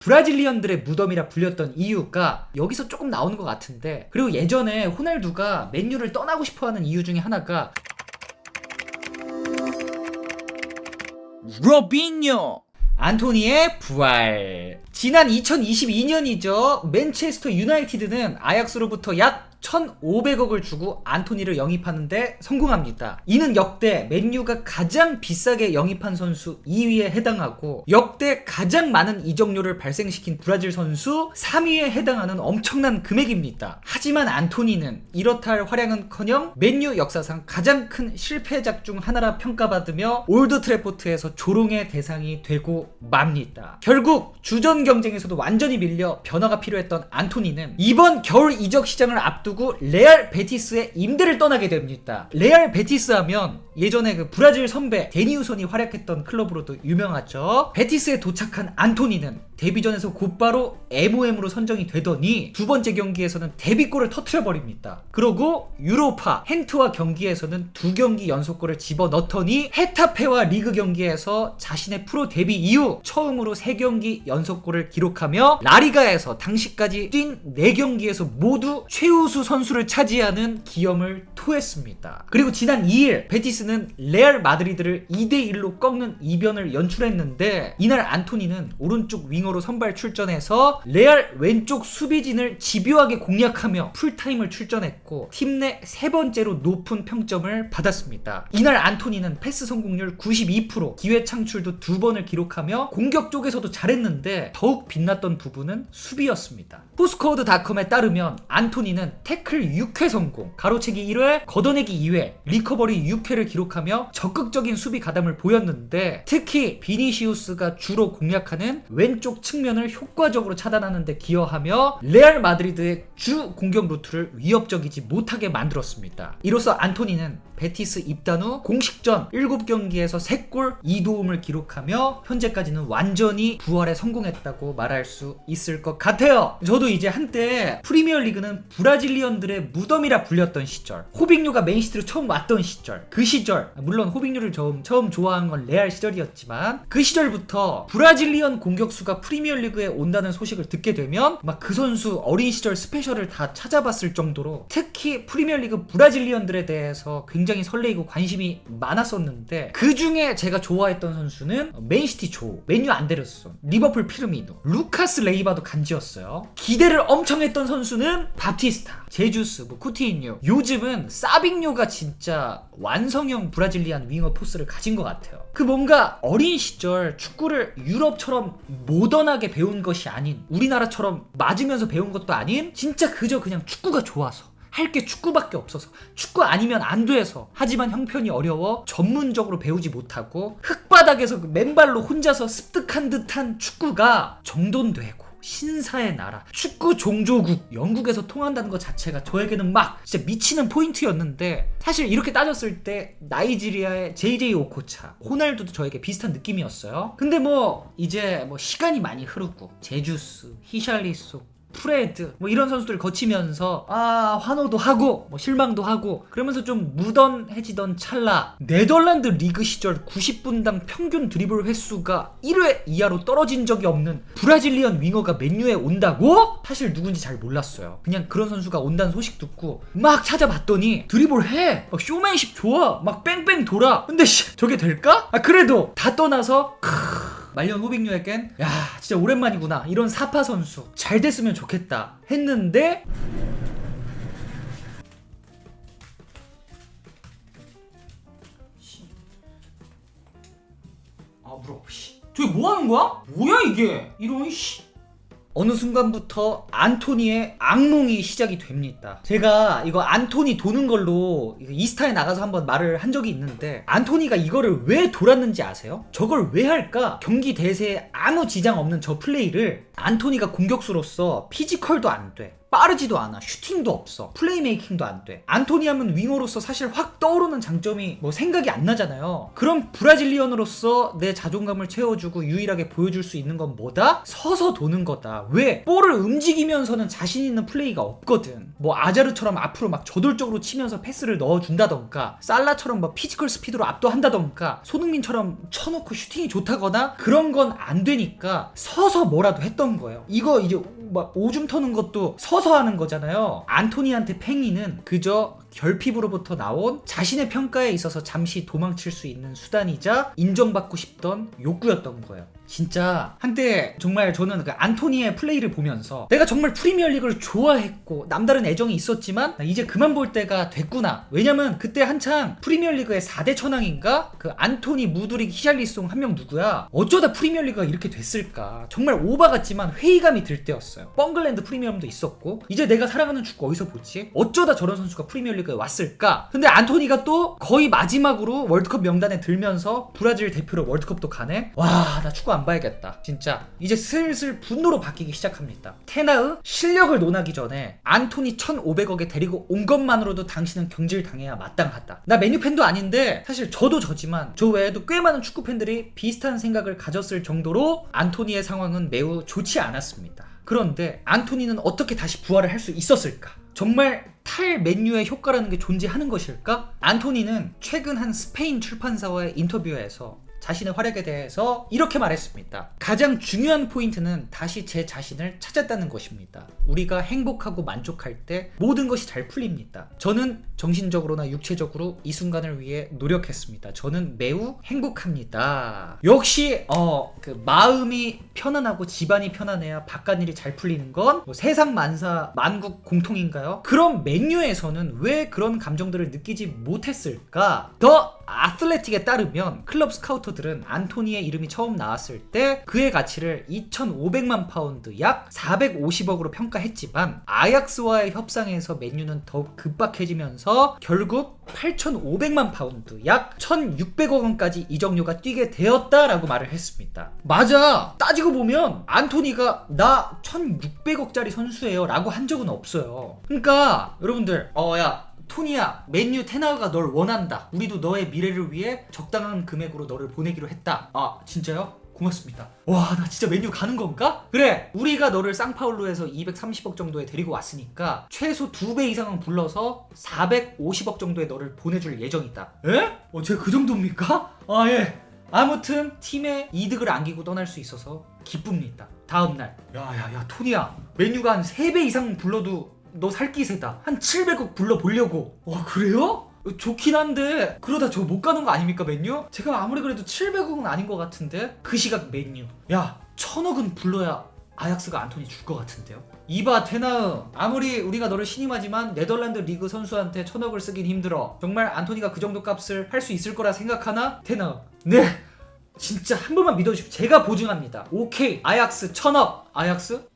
브라질리언들의 무덤이라 불렸던 이유가 여기서 조금 나오는 것 같은데, 그리고 예전에 호날두가 맨유를 떠나고 싶어하는 이유 중에 하나가 로빈요 안토니의 부활. 지난 2022년이죠. 맨체스터 유나이티드는 아약스로부터 약 1,500억을 주고 안토니를 영입하는데 성공합니다. 이는 역대 맨유가 가장 비싸게 영입한 선수 2위에 해당하고 역대 가장 많은 이적료를 발생시킨 브라질 선수 3위에 해당하는 엄청난 금액입니다. 하지만 안토니는 이렇다 할 활약은커녕 맨유 역사상 가장 큰 실패작 중 하나라 평가받으며 올드 트래포트에서 조롱의 대상이 되고 맙니다. 결국 주전 경쟁에서도 완전히 밀려 변화가 필요했던 안토니는 이번 겨울 이적 시장을 앞두고 레알 베티스의 임대를 떠나게 됩니다. 레알 베티스 하면 예전에 그 브라질 선배 데니우손이 활약했던 클럽으로도 유명하죠. 베티스에 도착한 안토니는 데뷔전에서 곧바로 MOM으로 선정이 되더니 두 번째 경기에서는 데뷔골을 터트려버립니다. 그러고 유로파 헨트와 경기에서는 2경기 연속골을 집어넣더니 헤타페와 리그 경기에서 자신의 프로 데뷔 이후 처음으로 3경기 연속골을 기록하며 라리가에서 당시까지 뛴 4경기에서 모두 최우수 선수를 차지하는 기염을 토했습니다. 그리고 지난 2일 베티스는 레알 마드리드를 2대1로 꺾는 이변을 연출했는데, 이날 안토니는 오른쪽 윙어로 선발 출전해서 레알 왼쪽 수비진을 집요하게 공략하며 풀타임을 출전했고 팀 내 3번째로 높은 평점을 받았습니다. 이날 안토니는 패스 성공률 92%, 기회 창출도 2번을 기록하며 공격 쪽에서도 잘했는데 더욱 빛났던 부분은 수비였습니다. 포스코어드닷컴에 따르면 안토니는 태클 6회 성공, 가로채기 1회, 걷어내기 2회, 리커버리 6회를 기록하며 적극적인 수비 가담을 보였는데, 특히 비니시우스가 주로 공략하는 왼쪽 측면을 효과적으로 차단하는 데 기여하며 레알 마드리드의 주 공격 루트를 위협적이지 못하게 만들었습니다. 이로써 안토니는 베티스 입단 후 공식전 7경기에서 3골 2도움을 기록하며 현재까지는 완전히 부활에 성공했다고 말할 수 있을 것 같아요. 저도 이제 한때 프리미어리그는 브라질리언들의 무덤이라 불렸던 시절, 호빙요가 맨시티로 처음 왔던 시절, 그 시절, 물론 호빙요를 처음 좋아한 건 레알 시절이었지만 그 시절부터 브라질리언 공격수가 프리미어리그에 온다는 소식을 듣게 되면 막 그 선수 어린 시절 스페셜을 다 찾아봤을 정도로, 특히 프리미어리그 브라질리언들에 대해서 굉장히 설레이고 관심이 많았었는데, 그 중에 제가 좋아했던 선수는 맨시티 조, 맨유 안데르손, 리버풀 피르미누, 루카스 레이바도 간지였어요. 기대를 엄청 했던 선수는 바티스타, 제주스, 쿠티인요. 요즘은 사빙요가 진짜 완성형 브라질리안 윙어 포스를 가진 것 같아요. 그 뭔가 어린 시절 축구를 유럽처럼 모던하게 배운 것이 아닌, 우리나라처럼 맞으면서 배운 것도 아닌, 진짜 그냥 축구가 좋아서, 할 게 축구밖에 없어서, 축구 아니면 안 돼서, 하지만 형편이 어려워 전문적으로 배우지 못하고 흙바닥에서 맨발로 혼자서 습득한 듯한 축구가 정돈되고 신사의 나라, 축구 종조국 영국에서 통한다는 것 자체가 저에게는 막 진짜 미치는 포인트였는데, 사실 이렇게 따졌을 때 나이지리아의 JJ 오코차, 호날두도 저에게 비슷한 느낌이었어요. 근데 이제 시간이 많이 흐르고 제주스, 히샬리송, 프레드 이런 선수들 거치면서 환호도 하고 실망도 하고 그러면서 좀 무던해지던 찰나, 네덜란드 리그 시절 90분당 평균 드리블 횟수가 1회 이하로 떨어진 적이 없는 브라질리언 윙어가 맨유에 온다고? 사실 누군지 잘 몰랐어요. 그냥 그런 선수가 온다는 소식 듣고 막 찾아봤더니 드리블 해, 쇼맨십 좋아, 막 뺑뺑 돌아. 근데 저게 될까? 그래도 다 떠나서 말년 호빙류에겐 야 진짜 오랜만이구나, 이런 사파 선수 잘 됐으면 좋겠다 했는데, 물어. 저게 뭐하는 거야? 뭐야 이게? 이런 어느 순간부터 안토니의 악몽이 시작이 됩니다. 제가 이거 안토니 도는 걸로 이스타에 나가서 한번 말을 한 적이 있는데, 안토니가 이거를 왜 돌았는지 아세요? 저걸 왜 할까? 경기 대세에 아무 지장 없는 저 플레이를 안토니가 공격수로서 피지컬도 안 돼, 빠르지도 않아. 슈팅도 없어. 플레이메이킹도 안 돼. 안토니 하면 윙어로서 사실 확 떠오르는 장점이 뭐 생각이 안 나잖아요. 그럼 브라질리언으로서 내 자존감을 채워주고 유일하게 보여줄 수 있는 건 뭐다? 서서 도는 거다. 왜? 볼을 움직이면서는 자신 있는 플레이가 없거든. 뭐 아자르처럼 앞으로 막 저돌적으로 치면서 패스를 넣어준다던가, 살라처럼 뭐 피지컬 스피드로 압도한다던가, 손흥민처럼 쳐놓고 슈팅이 좋다거나 그런 건 안 되니까 서서 뭐라도 했던 거예요. 이거 이제 막 오줌 터는 것도 서서 하는 거잖아요. 안토니한테 팽이는 그저 결핍으로부터 나온 자신의 평가에 있어서 잠시 도망칠 수 있는 수단이자 인정받고 싶던 욕구였던 거예요. 진짜 한때 정말 저는 그 안토니의 플레이를 보면서 내가 정말 프리미어리그를 좋아했고 남다른 애정이 있었지만 이제 그만 볼 때가 됐구나. 왜냐면 그때 한창 프리미어리그의 4대 천왕인가? 그 안토니, 무드릭, 히샬리송 한 명 누구야? 어쩌다 프리미어리그가 이렇게 됐을까? 정말 오바 같지만 회의감이 들 때였어요. 뻥글랜드 프리미엄도 있었고 이제 내가 사랑하는 축구 어디서 보지? 어쩌다 저런 선수가 프리미어리그에 왔을까? 근데 안토니가 또 거의 마지막으로 월드컵 명단에 들면서 브라질 대표로 월드컵도 가네? 와, 나 축구 안 봐야겠다. 진짜 이제 슬슬 분노로 바뀌기 시작합니다. 테나의 실력을 논하기 전에 안토니 1,500억에 데리고 온 것만으로도 당신은 경질당해야 마땅하다. 나 메뉴 팬도 아닌데 사실 저도 저지만 저 외에도 꽤 많은 축구 팬들이 비슷한 생각을 가졌을 정도로 안토니의 상황은 매우 좋지 않았습니다. 그런데 안토니는 어떻게 다시 부활을 할 수 있었을까? 정말 탈 맨유의 효과라는 게 존재하는 것일까? 안토니는 최근 한 스페인 출판사와의 인터뷰에서 자신의 활약에 대해서 이렇게 말했습니다. 가장 중요한 포인트는 다시 제 자신을 찾았다는 것입니다. 우리가 행복하고 만족할 때 모든 것이 잘 풀립니다. 저는 정신적으로나 육체적으로 이 순간을 위해 노력했습니다. 저는 매우 행복합니다. 역시 그 마음이 편안하고 집안이 편안해야 바깥일이 잘 풀리는 건 뭐 세상 만사 만국 공통인가요? 그럼 맨유에서는 왜 그런 감정들을 느끼지 못했을까? 더 아틀레틱에 따르면 클럽 스카우터들은 안토니의 이름이 처음 나왔을 때 그의 가치를 2,500만 파운드 약 450억으로 평가했지만 아약스와의 협상에서 맨유는 더욱 급박해지면서 결국 8,500만 파운드 약 1,600억 원까지 이적료가 뛰게 되었다라고 말을 했습니다. 맞아! 따지고 보면 안토니가 나 1,600억짜리 선수예요 라고 한 적은 없어요. 그러니까 여러분들 야 토니야, 맨유 테나우가 널 원한다. 우리도 너의 미래를 위해 적당한 금액으로 너를 보내기로 했다. 아 진짜요? 고맙습니다. 와, 나 진짜 맨유 가는 건가? 그래, 우리가 너를 상파울루에서 230억 정도에 데리고 왔으니까 최소 2배 이상은 불러서 450억 정도에 너를 보내줄 예정이다. 에? 제가 그 정도입니까? 아 예. 아무튼 팀에 이득을 안기고 떠날 수 있어서 기쁩니다. 다음날 야 토니야, 맨유가 한 3배 이상 불러도 너 살 기세다. 한 700억 불러보려고. 와 그래요? 좋긴 한데 그러다 저 못 가는 거 아닙니까 맨유? 제가 아무리 그래도 700억은 아닌 것 같은데 그 시각 맨유 야 1,000억은 불러야 아약스가 안토니 줄 것 같은데요? 이봐 테나우, 아무리 우리가 너를 신임하지만 네덜란드 리그 선수한테 1,000억을 쓰긴 힘들어. 정말 안토니가 그 정도 값을 할 수 있을 거라 생각하나? 테나우 네 진짜 한 번만 믿어주십시오. 제가 보증합니다. 오케이 아약스 1,000억. 아약스?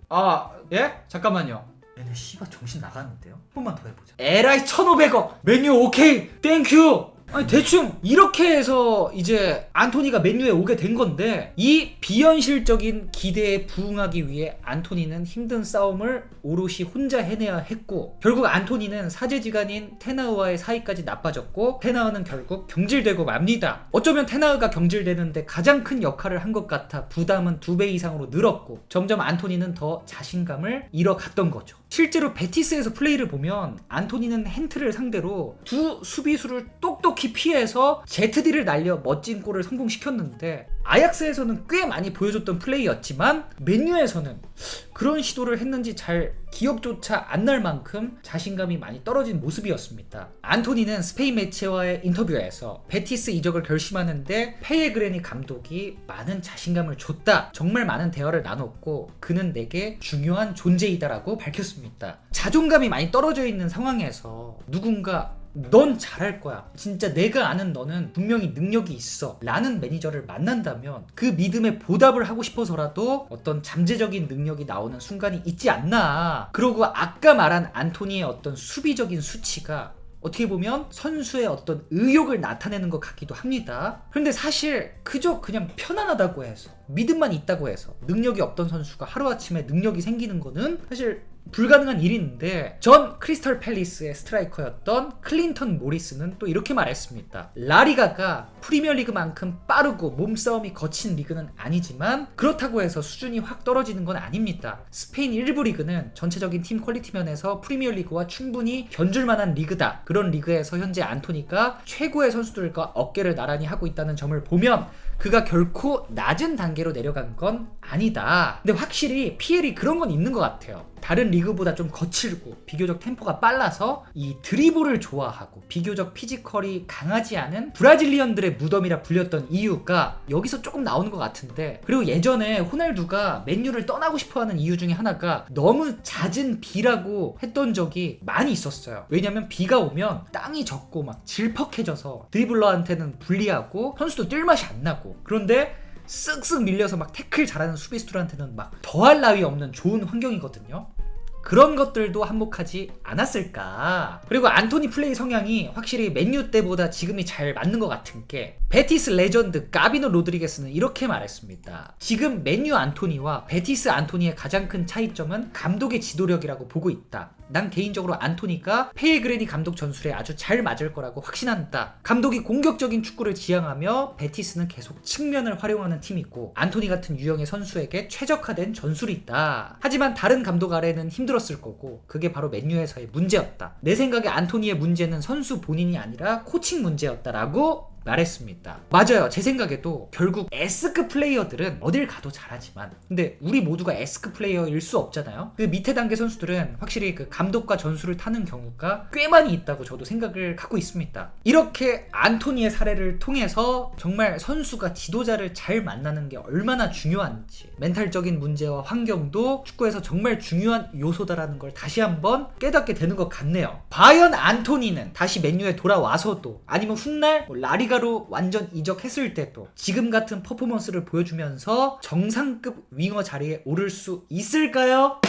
아 예? 잠깐만요. 얘네 씨발 정신 나가는데요? 한 번만 더 해보자. 에라이 1,500억 맨유 오케이 땡큐. 아니 대충 이렇게 해서 이제 안토니가 맨유에 오게 된 건데 이 비현실적인 기대에 부응하기 위해 안토니는 힘든 싸움을 오롯이 혼자 해내야 했고 결국 안토니는 사제지간인 테나우와의 사이까지 나빠졌고 테나우는 결국 경질되고 맙니다. 어쩌면 테나우가 경질되는데 가장 큰 역할을 한 것 같아 부담은 2배 이상으로 늘었고 점점 안토니는 더 자신감을 잃어갔던 거죠. 실제로 베티스에서 플레이를 보면 안토니는 hen트를 상대로 두 수비수를 똑똑히 피해서 ZD를 날려 멋진 골을 성공시켰는데 아약스에서는 꽤 많이 보여줬던 플레이였지만 맨유에서는 그런 시도를 했는지 잘 기억조차 안 날 만큼 자신감이 많이 떨어진 모습이었습니다. 안토니는 스페인 매체와의 인터뷰에서 베티스 이적을 결심하는데 페예그레니 감독이 많은 자신감을 줬다. 정말 많은 대화를 나눴고 그는 내게 중요한 존재이다라고 밝혔습니다. 자존감이 많이 떨어져 있는 상황에서 누군가 넌 잘할 거야. 진짜 내가 아는 너는 분명히 능력이 있어. 라는 매니저를 만난다면 그 믿음에 보답을 하고 싶어서라도 어떤 잠재적인 능력이 나오는 순간이 있지 않나. 그리고 아까 말한 안토니의 어떤 수비적인 수치가 어떻게 보면 선수의 어떤 의욕을 나타내는 것 같기도 합니다. 그런데 사실 그저 그냥 편안하다고 해서 믿음만 있다고 해서 능력이 없던 선수가 하루아침에 능력이 생기는 거는 사실 불가능한 일인데 전 크리스털 팰리스의 스트라이커였던 클린턴 모리스는 또 이렇게 말했습니다. 라리가가 프리미어리그만큼 빠르고 몸싸움이 거친 리그는 아니지만 그렇다고 해서 수준이 확 떨어지는 건 아닙니다. 스페인 1부 리그는 전체적인 팀 퀄리티 면에서 프리미어리그와 충분히 견줄 만한 리그다. 그런 리그에서 현재 안토니가 최고의 선수들과 어깨를 나란히 하고 있다는 점을 보면 그가 결코 낮은 단계로 내려간 건 아니다. 근데 확실히 PL이 그런 건 있는 것 같아요. 다른 리그보다 좀 거칠고 비교적 템포가 빨라서 이 드리블을 좋아하고 비교적 피지컬이 강하지 않은 브라질리언들의 무덤이라 불렸던 이유가 여기서 조금 나오는 것 같은데, 그리고 예전에 호날두가 맨유를 떠나고 싶어하는 이유 중에 하나가 너무 잦은 비라고 했던 적이 많이 있었어요. 왜냐면 비가 오면 땅이 젖고 막 질퍽해져서 드리블러한테는 불리하고 선수도 뛸 맛이 안 나고, 그런데 쓱쓱 밀려서 막 태클 잘하는 수비수들한테는 막 더할 나위 없는 좋은 환경이거든요. 그런 것들도 한몫하지 않았을까. 그리고 안토니 플레이 성향이 확실히 맨유 때보다 지금이 잘 맞는 것 같은 게, 베티스 레전드 가비노 로드리게스는 이렇게 말했습니다. 지금 맨유 안토니와 베티스 안토니의 가장 큰 차이점은 감독의 지도력이라고 보고 있다. 난 개인적으로 안토니가 페이그레니 감독 전술에 아주 잘 맞을 거라고 확신한다. 감독이 공격적인 축구를 지향하며 베티스는 계속 측면을 활용하는 팀이고 안토니 같은 유형의 선수에게 최적화된 전술이 있다. 하지만 다른 감독 아래는 힘들었을 거고 그게 바로 맨유에서의 문제였다. 내 생각에 안토니의 문제는 선수 본인이 아니라 코칭 문제였다라고 말했습니다. 맞아요. 제 생각에도 결국 S급 플레이어들은 어딜 가도 잘하지만, 근데 우리 모두가 S급 플레이어일 수 없잖아요. 그 밑에 단계 선수들은 확실히 그 감독과 전술을 타는 경우가 꽤 많이 있다고 저도 생각을 갖고 있습니다. 이렇게 안토니의 사례를 통해서 정말 선수가 지도자를 잘 만나는 게 얼마나 중요한지, 멘탈적인 문제와 환경도 축구에서 정말 중요한 요소다라는 걸 다시 한번 깨닫게 되는 것 같네요. 과연 안토니는 다시 맨유에 돌아와서도, 아니면 훗날 라리가로 완전 이적했을 때도 지금 같은 퍼포먼스를 보여주면서 정상급 윙어 자리에 오를 수 있을까요?